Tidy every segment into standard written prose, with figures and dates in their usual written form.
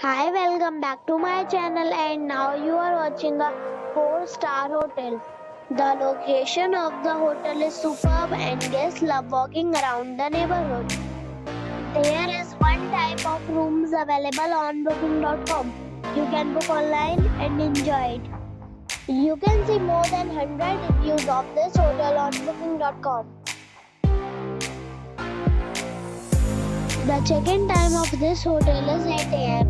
Hi, welcome back to my channel, and now you are watching a 4-star hotel. The location of the hotel is superb and guests love walking around the neighborhood. There is one type of rooms available on booking.com. You can book online and enjoy it. You can see more than 100 reviews of this hotel on booking.com. The check-in time of this hotel is 8 a.m.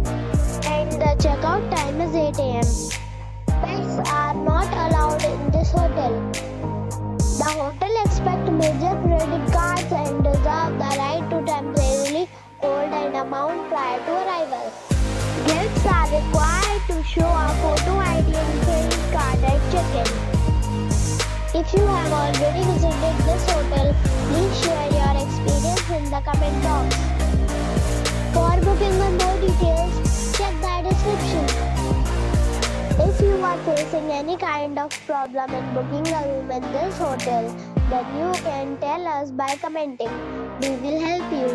and the checkout time is 8 a.m. Pets are not allowed in this hotel. The hotel accepts major credit cards and reserves the right to temporarily hold an amount prior to arrival. Guests are required to show a photo ID and credit card at check-in. If you have already visited this hotel, please share your experience in the comment box. For booking and more details, check the description. If you are facing any kind of problem in booking a room in this hotel, then you can tell us by commenting. We will help you.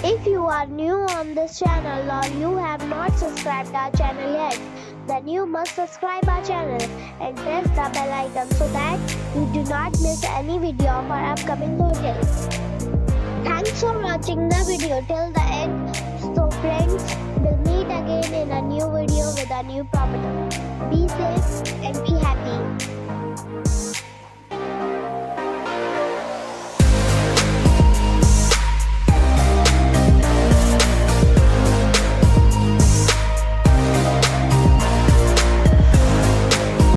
If you are new on this channel or you have not subscribed our channel yet, then you must subscribe our channel and press the bell icon so that you do not miss any video of our upcoming hotels. Thanks for watching the video till the end. So friends, we'll meet again in a new video with a new property. Be safe and be happy.